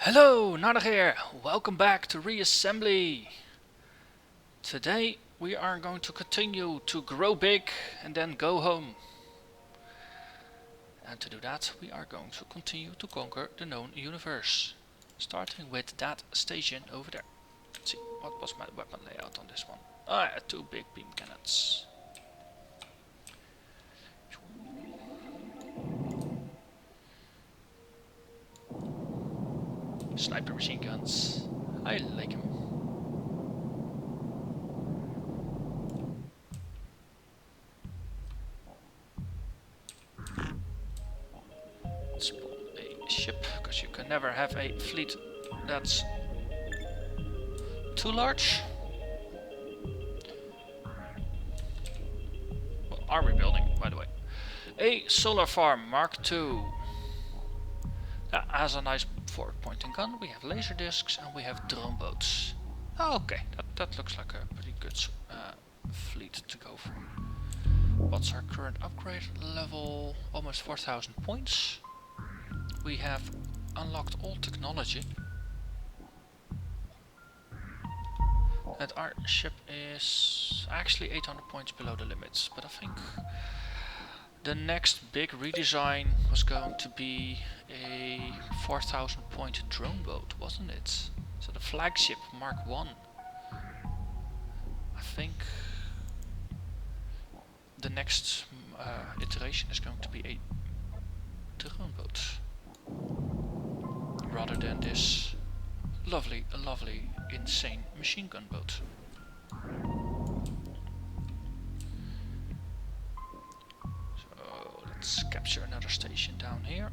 Hello, Narnach here. Welcome back to Reassembly. Today we are going to continue to grow big and then go home. And to do that we are going to continue to conquer the known universe. Starting with that station over there. Let's see, what was my weapon layout on this one? I had two big beam cannons. Sniper machine guns. I like them. Spawn a ship, because you can never have a fleet that's too large. What are we building, by the way? A solar farm Mark II. That has a nice forward pointing gun. We have laser discs and we have drone boats. Okay, that looks like a pretty good fleet to go for. What's our current upgrade level? Almost 4,000 points. We have unlocked all technology. And our ship is actually 800 points below the limits, but I think the next big redesign was going to be a 4,000 point drone boat, wasn't it? So the flagship Mark I. I think the next iteration is going to be a drone boat, rather than this lovely, insane machine gun boat. Let's capture another station down here.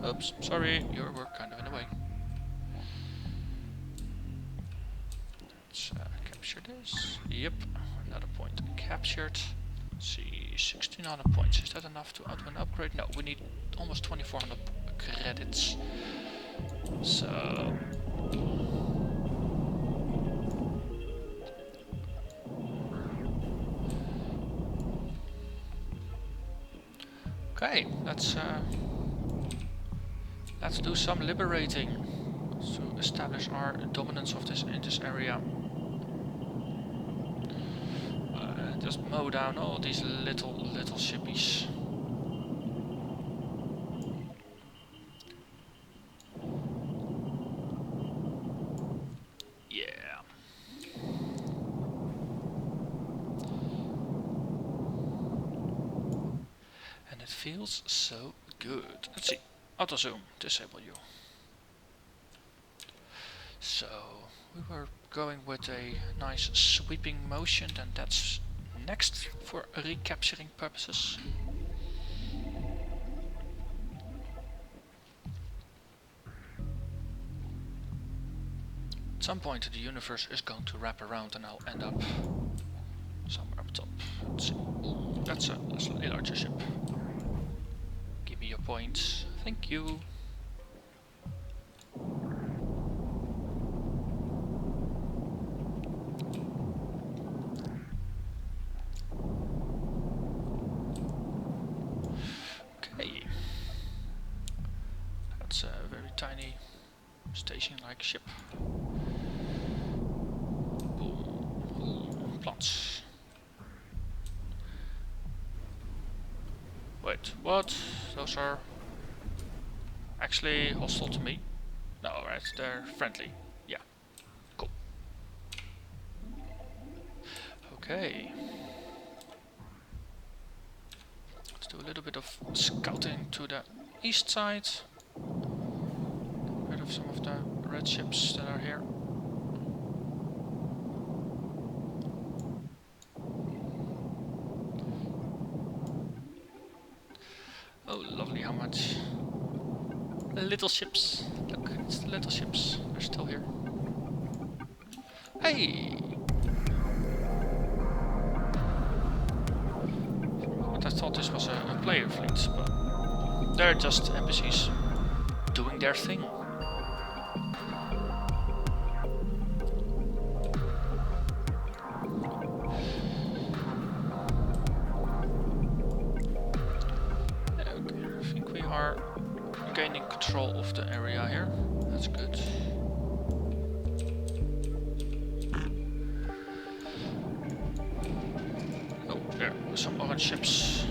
Oops, sorry, you were kind of in the way. Let's capture this. Yep, another point captured. Let's see, 1600 points. Is that enough to outwin upgrade? No, we need almost 2400 credits. So okay, let's do some liberating to establish our dominance of this in this area. Just mow down all these little shippies. Yeah. And it feels so good. Let's see. Auto zoom, disable you. So we were going with a nice sweeping motion, and that's next for recapturing purposes. At some point the universe is going to wrap around and I'll end up somewhere up top. Let's see. Ooh, that's a slightly larger ship. Give me your points. Thank you. Okay. That's a very tiny station-like ship. Boom. Ooh, plants. Wait, what? Those are actually hostile to me? No, right, they're friendly. Yeah, cool. Okay. Let's do a little bit of scouting to the east side. Get rid of some of the red ships that are here. Oh, lovely, how much little ships. Look, it's the little ships. They're still here. Hey! For a moment I thought this was a player fleet, but they're just NPCs doing their thing. Okay, I think we are gaining control of the area here. That's good. Oh, there, some orange ships.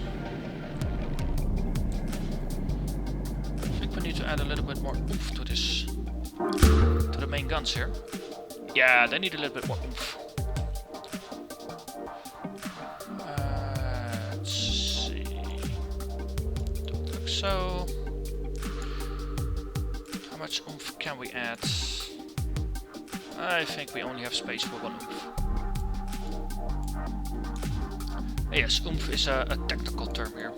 I think we need to add a little bit more oomph to this, to the main guns here. Yeah, they need a little bit more oomph. Let's see. Don't look so. How much oomph can we add? I think we only have space for one oomph. Yes, oomph is a technical term here.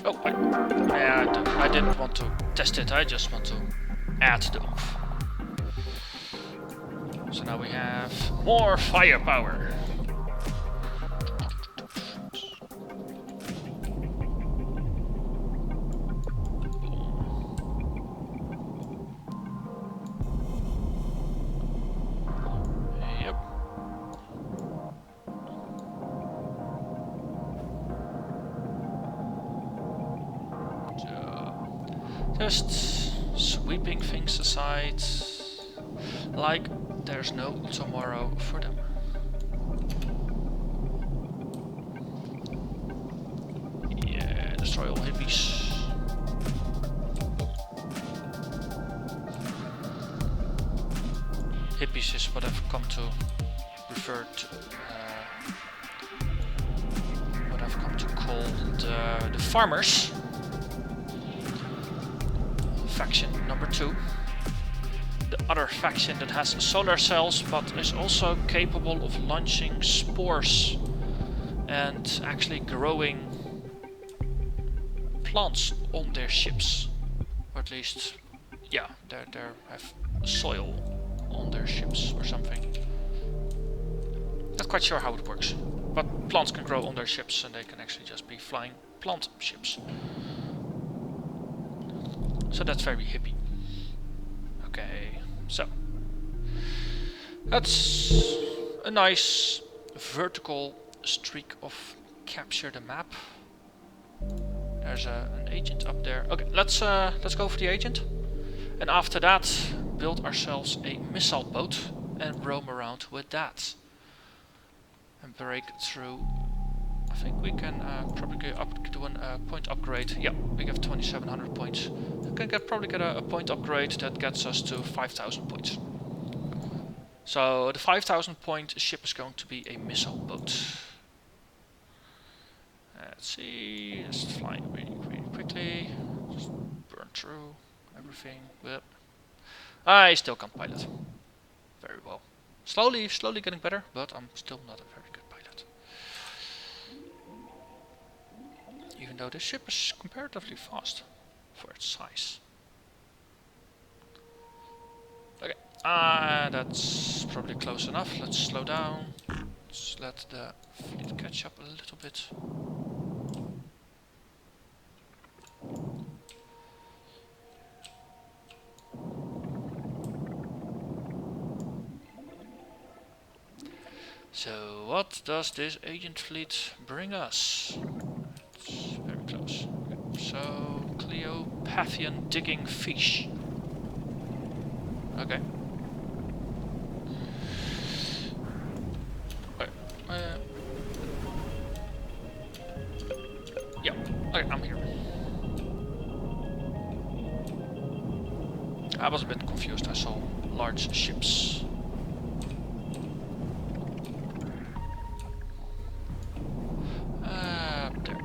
Oh, I didn't want to test it, I just want to add the oomph. So now we have more firepower. Yep. Just sweeping things aside, like there's no tomorrow for them. Yeah, destroy all hippies. Hippies is what I've come to refer to, what I've come to call the farmers. Faction number 2. The other faction that has solar cells but is also capable of launching spores and actually growing plants on their ships. Or at least, yeah, they have soil on their ships or something. Not quite sure how it works, but plants can grow on their ships and they can actually just be flying plant ships. So that's very hippie. Okay, so that's a nice vertical streak of capture the map. There's an agent up there. Okay, let's go for the agent, and after that build ourselves a missile boat and roam around with that and break through. I think we can probably do a point upgrade. Yeah, we have 2,700 points. We can probably get a point upgrade that gets us to 5,000 points. So the 5,000 point ship is going to be a missile boat. Let's see, just flying really quickly. Just burn through everything. Yep. I still can't pilot very well. Slowly getting better, but I'm still not a very good pilot. Even though this ship is comparatively fast for its size. Okay, that's probably close enough. Let's slow down. Let's let the fleet catch up a little bit. So what does this agent fleet bring us? It's very close. Okay. So Cleopathian digging fish. Okay. Yeah, okay, I'm here. I was a bit confused. I saw large ships. There.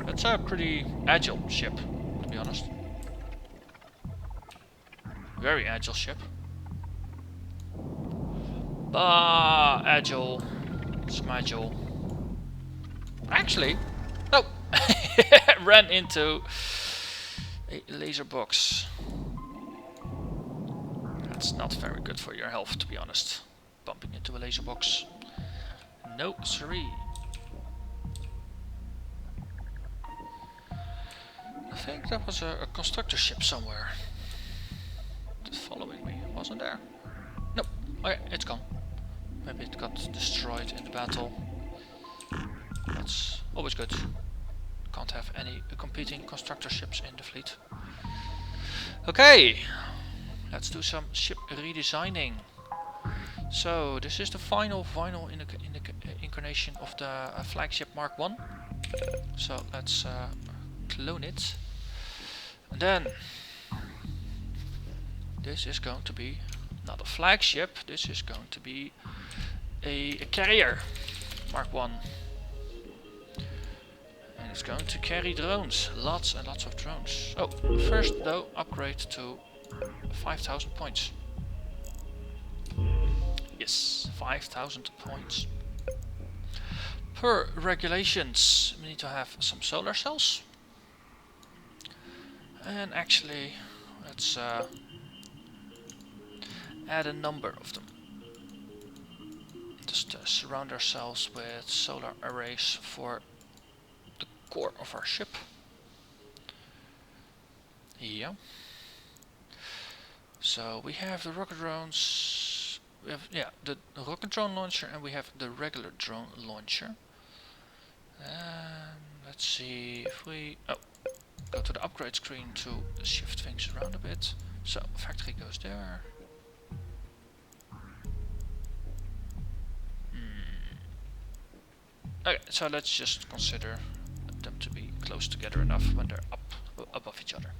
That's a pretty agile ship, to be honest. Very agile ship. Agile. Smagile. Actually, no! Ran into a laser box. That's not very good for your health, to be honest. Bumping into a laser box. No, sorry. I think that was a constructor ship somewhere. Just following me, wasn't there? Nope. Okay, it's gone. Maybe it got destroyed in the battle. That's Always good. Can't have any competing constructor ships in the fleet. Okay, let's do some ship redesigning. So this is the final incarnation of the flagship Mark 1. So let's clone it. And then this is going to be not a flagship, this is going to be a carrier Mark 1. And it's going to carry drones, lots and lots of drones. Oh, first though, upgrade to 5,000 points. Yes, 5,000 points. Per regulations, we need to have some solar cells. And actually, let's add a number of them. Just surround ourselves with solar arrays for the core of our ship. Yeah. So we have the rocket drones. We have the rocket drone launcher, and we have the regular drone launcher. Let's see if we go to the upgrade screen to shift things around a bit. So factory goes there. Okay, so let's just consider them to be close together enough when they're up above each other.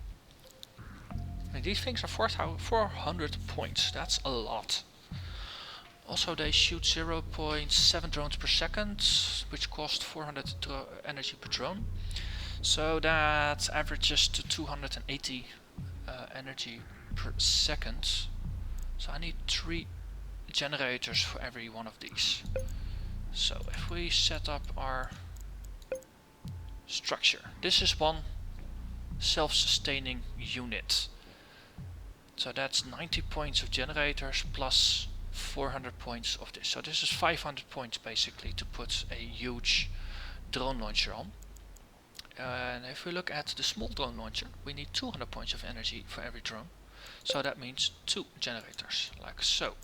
And these things are 400 points. That's a lot. Also, they shoot 0.7 drones per second, which cost 400 energy per drone. So that averages to 280 energy per second. So I need 3 generators for every one of these. So if we set up our structure, this is one self-sustaining unit. So that's 90 points of generators plus 400 points of this. So this is 500 points basically to put a huge drone launcher on. And if we look at the small drone launcher, we need 200 points of energy for every drone. So that means 2 generators, like so.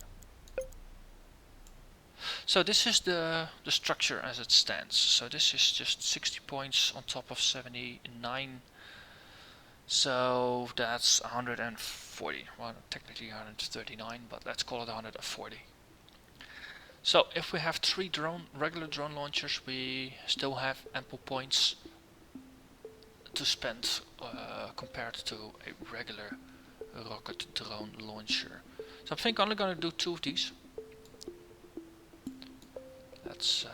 So this is the structure as it stands. So this is just 60 points on top of 79. So that's 140. Well, technically 139, but let's call it 140. So if we have 3 regular drone launchers, we still have ample points to spend compared to a regular rocket drone launcher. So I think I'm only going to do 2 of these. Let's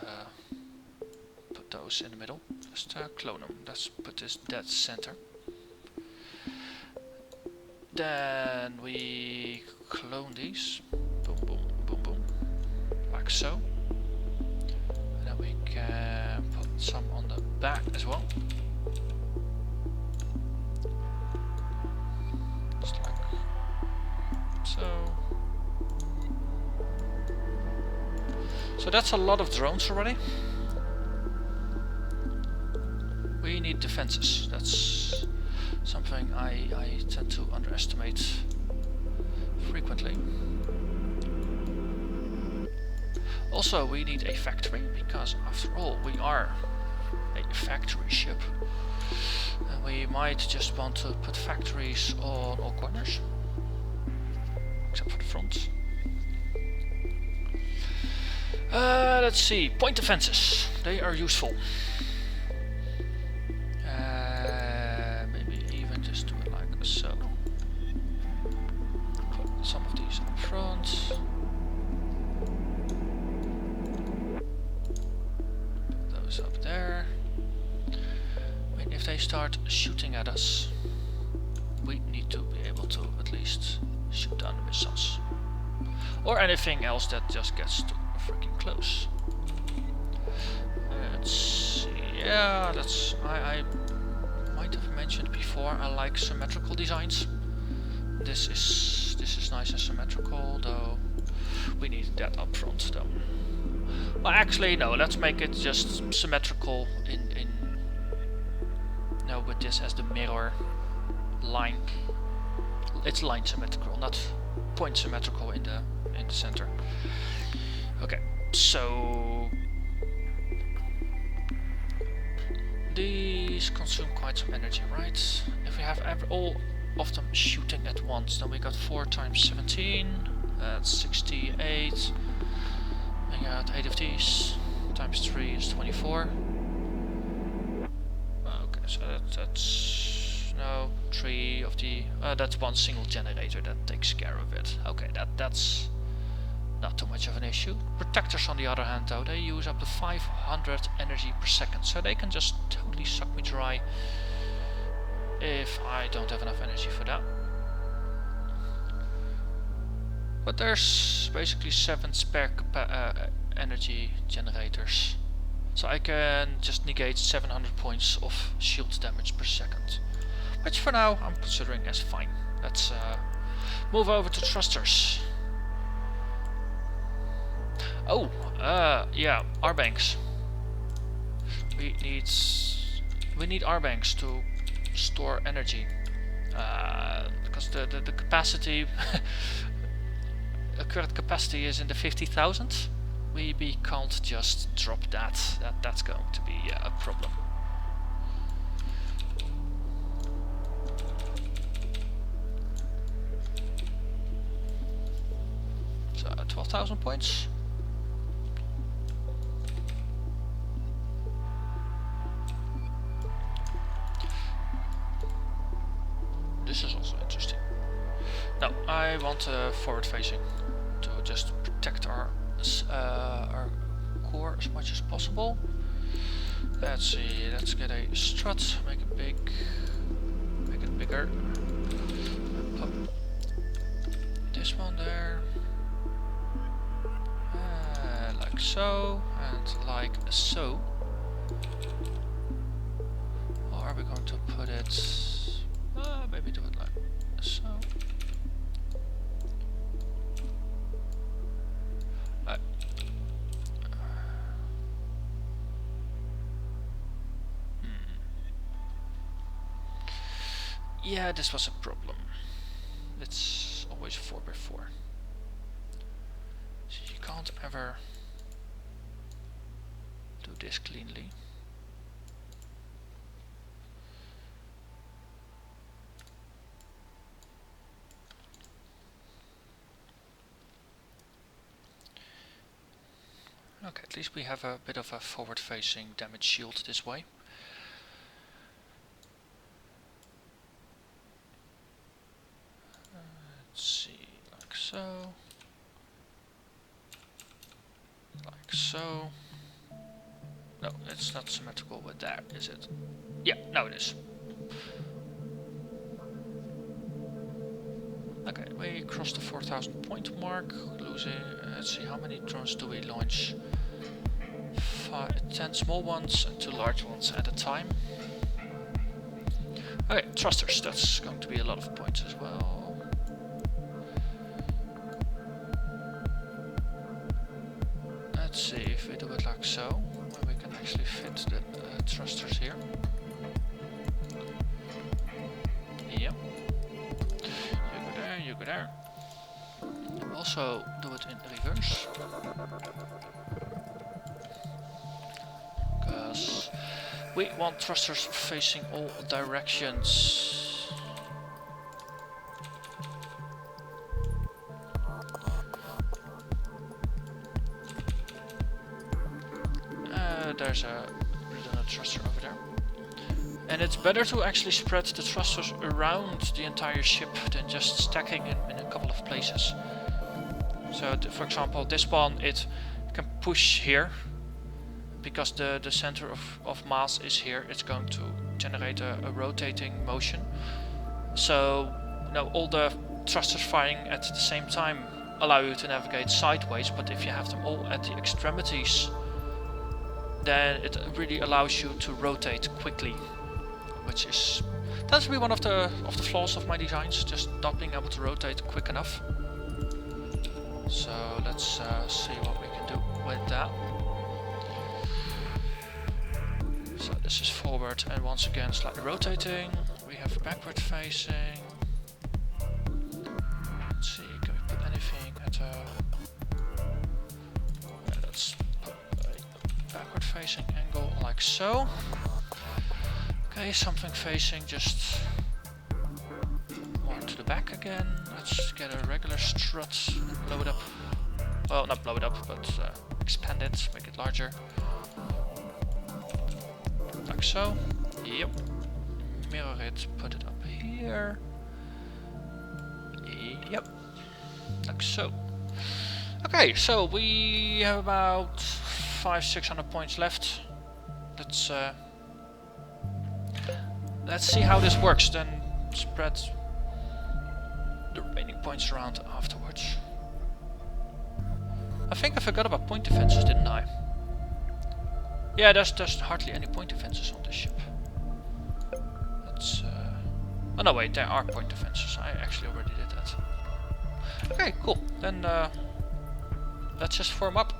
put those in the middle. Just clone them. Let's put this dead center. Then we clone these. Boom, boom, boom, boom. Like so. And then we can put some on the back as well. Just like so. So that's a lot of drones already. We need defenses. That's something I tend to underestimate frequently. Also, we need a factory, because after all we are a factory ship. And we might just want to put factories on all corners, except for the front. Let's see, point defenses. They are useful. Maybe even just do it like so. Put some of these up front. Put those up there. I mean, if they start shooting at us, we need to be able to at least shoot down the missiles. Or anything else that just gets too freaking close. Let's see. Yeah, that's I might have mentioned before, I like symmetrical designs. This is nice and symmetrical, though we need that up front though. Well, actually no, let's make it just symmetrical with this as the mirror line. It's line symmetrical, not point symmetrical in the center. Okay, so These consume quite some energy, right? If we have all of them shooting at once, then we got 4 times 17, that's 68. We got 8 of these, times 3 is 24. Okay, so that's no 3 of the. That's one single generator that takes care of it. Okay, that's not too much of an issue. Protectors, on the other hand, though, they use up to 500 energy per second, so they can just totally suck me dry if I don't have enough energy for that. But there's basically 7 spare energy generators, so I can just negate 700 points of shield damage per second, which for now I'm considering as fine. Let's move over to thrusters. Oh, yeah, R-banks. We need R-banks to store energy, because the capacity, the current capacity is in the 50,000. We can't just drop that. That's going to be a problem. So 12,000 points. This is also interesting. Now I want forward facing to just protect our core as much as possible. Let's see, let's get a strut, make it big, make it bigger. Put this one there, like so, and like so. Or are we going to put it? Maybe do it like so. Yeah, this was a problem. It's always 4x4. So you can't ever do this cleanly. Okay, at least we have a bit of a forward-facing damage shield this way. Let's see, like so. Like so. No, it's not symmetrical with that, is it? Yeah, now it is. Okay, we crossed the 4,000 point mark, losing, let's see, how many drones do we launch? 10 small ones and 2 large ones at a time. Okay, thrusters, that's going to be a lot of points as well. Let's see if we do it like so, where we can actually fit the thrusters here. Yep. You go there. Also do it in reverse. Because we want thrusters facing all directions. There's a redundant thruster over there. And it's better to actually spread the thrusters around the entire ship than just stacking in a couple of places. So for example, this one, it can push here because the center of mass is here. It's going to generate a rotating motion. So now all the thrusters firing at the same time allow you to navigate sideways, but if you have them all at the extremities, then it really allows you to rotate quickly, which is tends to be one of the flaws of my designs, just not being able to rotate quick enough. So let's see what we can do with that. So this is forward and once again slightly rotating. We have backward facing. Let's see, can we put anything at a... Yeah, let's put a backward facing angle like so. Okay, something facing just more to the back again. Let's get a regular strut and blow it up. Well, not blow it up, but expand it, make it larger. Like so. Yep. Mirror it, put it up here. Yep. Like so. Okay, so we have about 500-600 points left. Let's see how this works, then spread the remaining points around afterwards. I think I forgot about point defenses, didn't I? Yeah, there's hardly any point defenses on this ship. Let's oh no, wait, there are point defenses. I actually already did that. Okay, cool. Then let's just form up.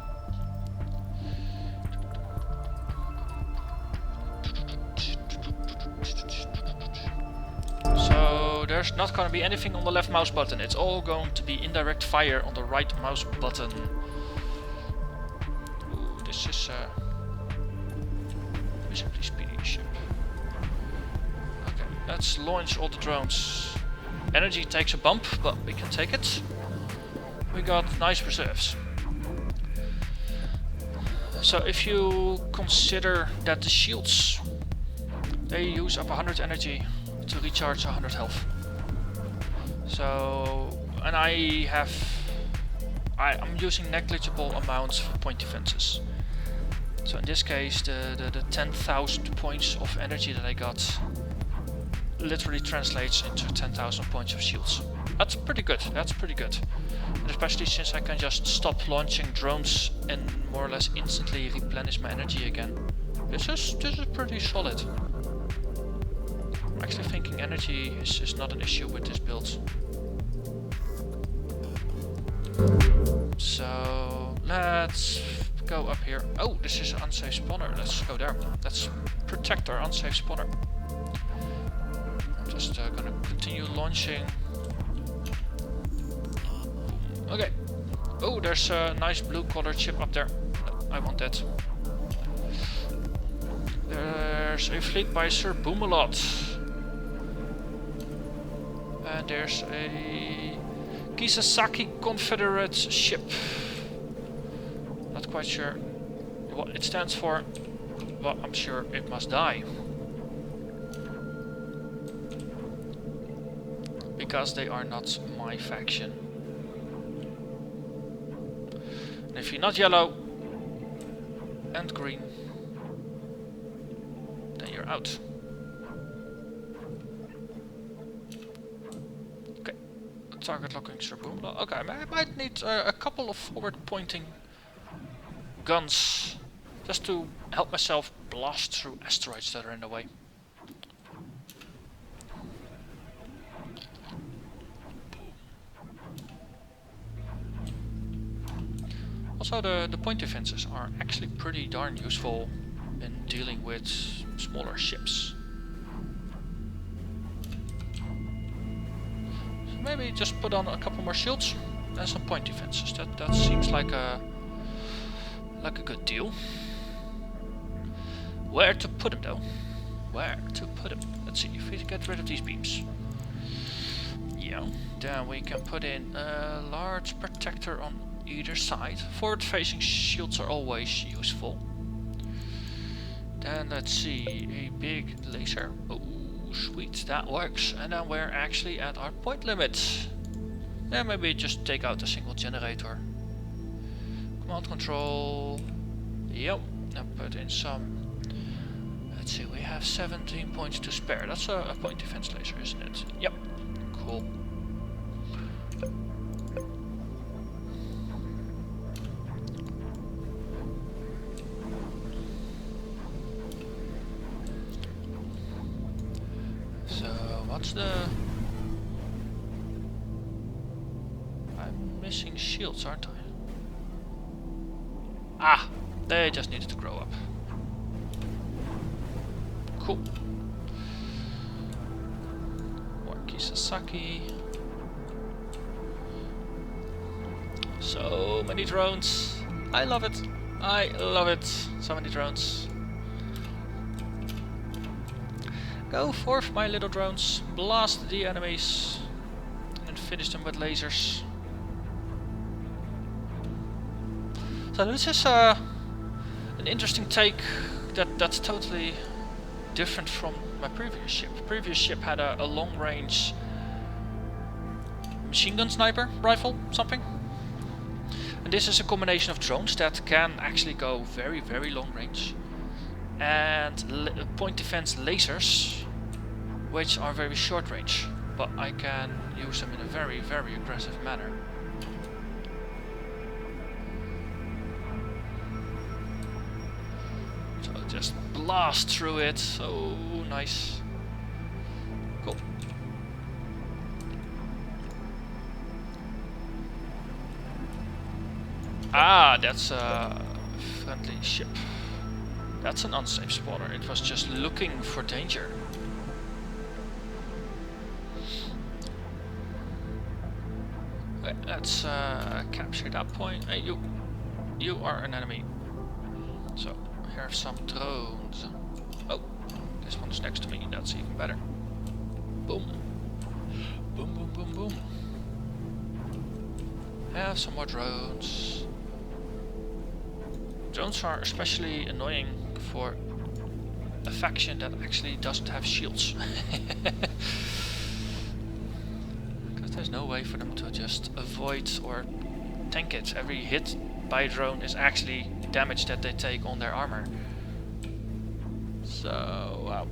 So there's not going to be anything on the left mouse button. It's all going to be indirect fire on the right mouse button. Ooh, this is a visibly speedy ship. Okay, let's launch all the drones. Energy takes a bump, but we can take it. We got nice reserves. So if you consider that the shields, they use up 100 energy to recharge 100 health. So, and I'm using negligible amounts for point defenses. So in this case, the 10,000 points of energy that I got literally translates into 10,000 points of shields. That's pretty good. That's pretty good. And especially since I can just stop launching drones and more or less instantly replenish my energy again. This is pretty solid. I'm actually thinking energy is not an issue with this build. So let's go up here. Oh, this is an unsafe spawner. Let's go there. Let's protect our unsafe spawner. I'm just gonna continue launching. Okay. Oh, there's a nice blue colored ship up there. I want that. There's a fleet by Sir Boomalot. And there's a Kisasaki Confederate ship. Not quite sure what it stands for, but I'm sure it must die. Because they are not my faction. And if you're not yellow and green, then you're out. Okay, target locking Sir Boomla. Okay, I might need a couple of forward pointing guns just to help myself blast through asteroids that are in the way. Also, the point defenses are actually pretty darn useful in dealing with smaller ships. So maybe just put on a couple more shields and some point defenses. That seems like a good deal. Where to put them though? Where to put them? Let's see if we get rid of these beams. Yeah, then we can put in a large protector on either side. Forward facing shields are always useful. Then let's see, a big laser. Oh sweet, that works. And then we're actually at our point limit. Then maybe just take out a single generator. Command control. Yep, and put in some. Let's see, we have 17 points to spare. That's a point defense laser, isn't it? Yep, cool. What's the... I'm missing shields, aren't I? Ah! They just needed to grow up. Cool. More Kisasaki. So many drones. I love it. I love it. So many drones. Go forth, my little drones. Blast the enemies. And finish them with lasers. So this is an interesting take that's totally different from my previous ship. The previous ship had a long range machine gun sniper rifle, something. And this is a combination of drones that can actually go very, very long range. And point defense lasers, which are very short range. But I can use them in a very, very aggressive manner. So just blast through it. So nice. Cool. Ah, that's a friendly ship. That's an unsafe spawner. It was just looking for danger. Okay, let's capture that point. Hey, you are an enemy. So here are some drones. Oh, this one's next to me. That's even better. Boom, boom, boom, boom, boom. Have some more drones. Drones are especially annoying for a faction that actually doesn't have shields. Because there's no way for them to just avoid or tank it. Every hit by a drone is actually damage that they take on their armor. So, wow.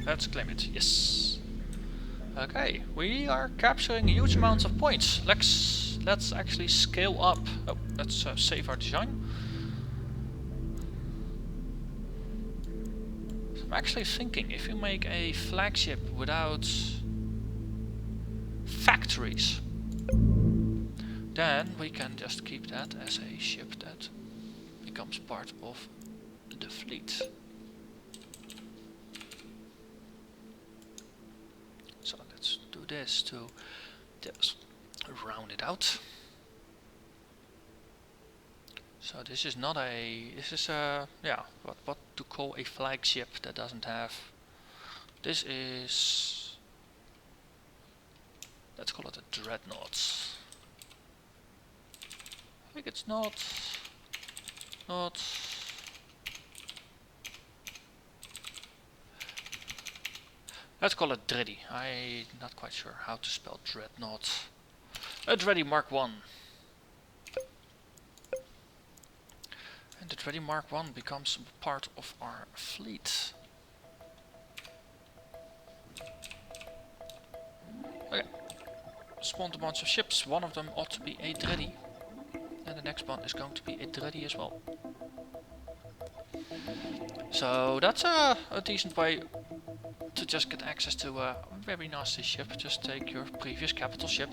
Let's claim it. Yes. Okay, we are capturing huge amounts of points. Let's actually scale up. Oh, let's save our design. So I'm actually thinking if you make a flagship without factories, then we can just keep that as a ship that becomes part of the fleet. So let's do this to just round it out. So this is not a, this is a, yeah, what to call a flagship that doesn't have, this is, let's call it a dreadnought. I think it's not, let's call it Dreddy. I'm not quite sure how to spell dreadnought. A Dreddy Mark 1. And the Dreddy Mark 1 becomes part of our fleet. Okay. Spawned a bunch of ships. One of them ought to be a Dreddy. And the next one is going to be a Dreddy as well. So that's a decent way to just get access to a very nasty ship. Just take your previous capital ship.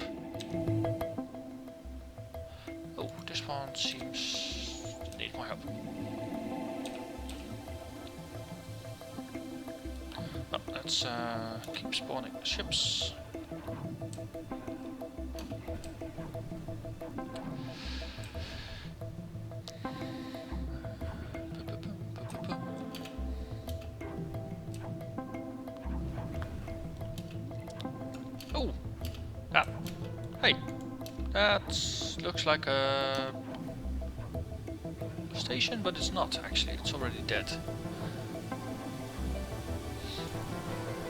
Oh, this one seems to need more help. Well, let's keep spawning ships. Oh! Ah! Hey! That looks like a station, but it's not actually. It's already dead.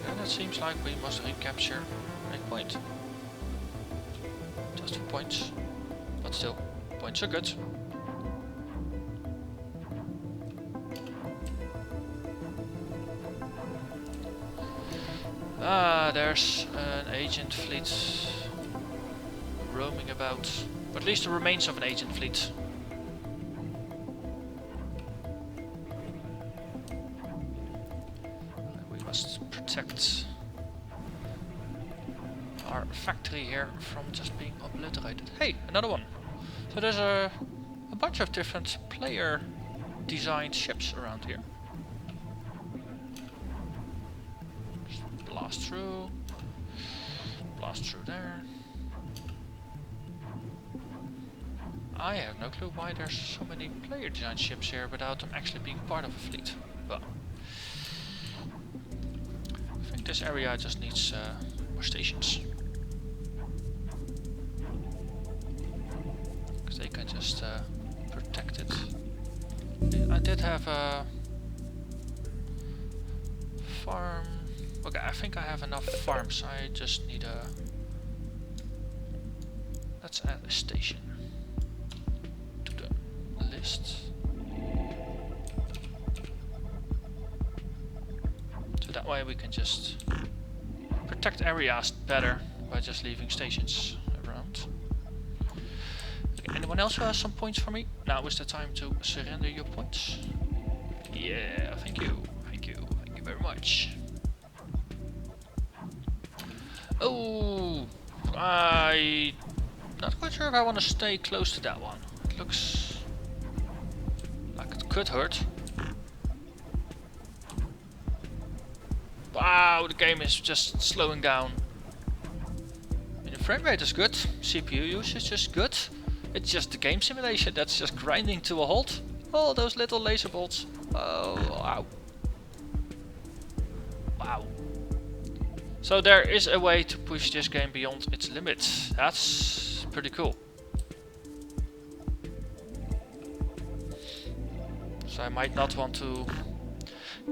And it seems like we must recapture a point. Just for points. But still, points are good. Ah, there's an agent fleet roaming about. Or at least the remains of an agent fleet. We must protect our factory here from just being obliterated. Hey, another one! So there's a bunch of different player designed ships around here. Blast through. blast through there. I have no clue why there's so many player design ships here without them actually being part of a fleet. But I think this area just needs more stations. Because they can just protect it. I did have a farm. Okay, I think I have enough farms. I just need a... Let's add a station to the list. So that way we can just protect areas better by just leaving stations around. Okay, anyone else who has some points for me? Now is the time to surrender your points. Yeah, thank you. Thank you. Thank you very much. Oh, I'm not quite sure if I want to stay close to that one. It looks like it could hurt. Wow, the game is just slowing down. I mean, the frame rate is good, CPU usage is good. It's just the game simulation that's just grinding to a halt. Oh, those little laser bolts. Oh, wow. Wow. So there is a way to push this game beyond its limits. That's pretty cool. So I might not want to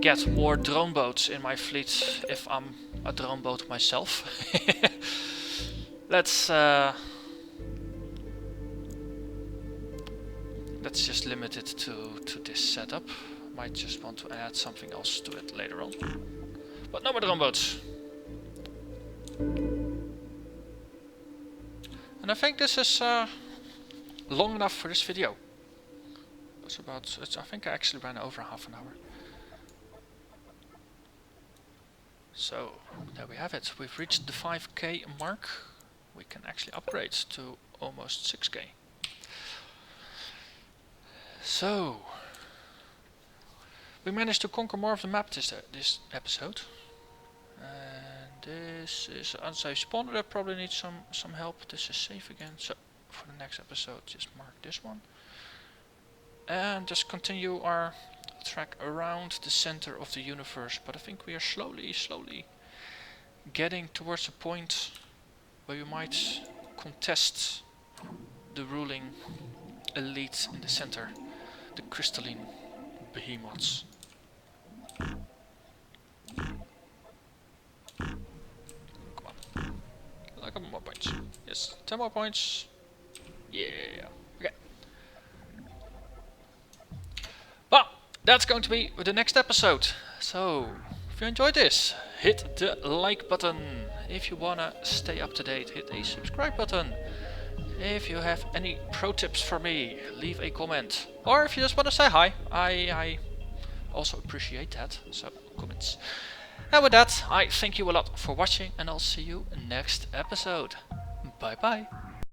get more drone boats in my fleet if I'm a drone boat myself. Let's just limit it to this setup. Might just want to add something else to it later on. But no more drone boats. And I think this is long enough for this video. I think I actually ran over half an hour. So there we have it. We've reached the 5k mark. We can actually upgrade to almost 6k. So we managed to conquer more of the map this episode. And this is an unsafe spawner that probably needs some help. This is safe again. So for the next episode, just mark this one. And just continue our track around the center of the universe. But I think we are slowly getting towards a point where we might contest the ruling elite in the center, the crystalline behemoths. Come on. A couple more points. Yes, 10 more points. Yeah. Okay. Well, that's going to be the next episode. So, if you enjoyed this, hit the like button. If you wanna stay up to date, hit a subscribe button. If you have any pro tips for me, leave a comment. Or if you just wanna say hi, I also appreciate that. So, comments. And with that, I thank you a lot for watching, and I'll see you next episode. Bye bye.